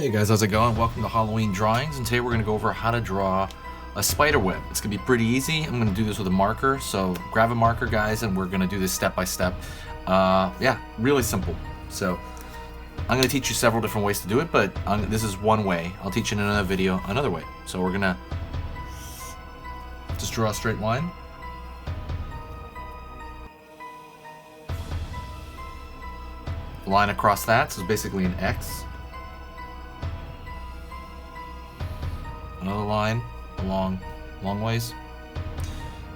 Hey guys, how's it going? Welcome to Halloween Drawings, and today we're going to go over how to draw a spider web. It's going to be pretty easy. I'm going to do this with a marker, so grab a marker guys, and we're going to do this step by step. Yeah, really simple. So I'm going to teach you several different ways to do it, but this is one way. I'll teach you in another video another way. So we're going to just draw a straight line. Line across that, so it's basically an X. Another line along long ways,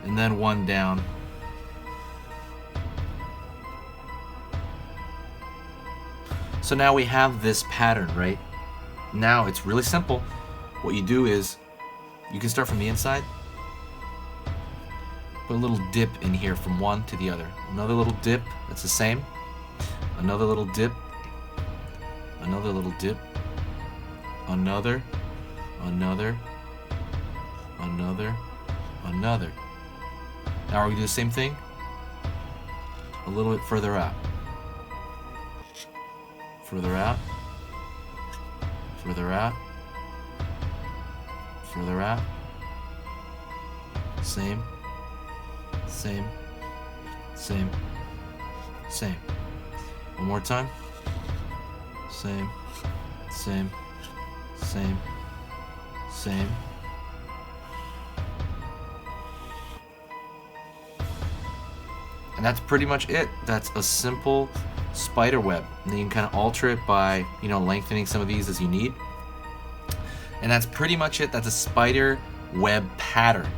and then one down. So now we have this pattern, right? Now it's really simple. What you do is you can start from the inside, put a little dip in here from one to the other. Another little dip, that's the same. Another little dip, another little dip, another, another, another. Now we're going to do the same thing a little bit further out. Further out. Further out. Further out. Same. Same. Same. Same. One more time. Same. Same. Same. Same. And that's pretty much it. That's a simple spider web. And then you can kind of alter it by, lengthening some of these as you need. And that's pretty much it. That's a spider web pattern.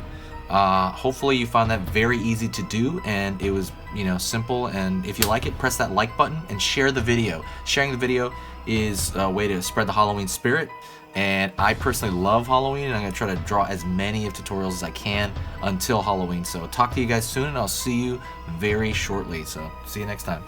Hopefully you found that very easy to do, and it was, simple. And if you like it, press that like button and share the video. Sharing the video is a way to spread the Halloween spirit. And I personally love Halloween, and I'm going to try to draw as many of tutorials as I can until Halloween. So talk to you guys soon, and I'll see you very shortly. So see you next time.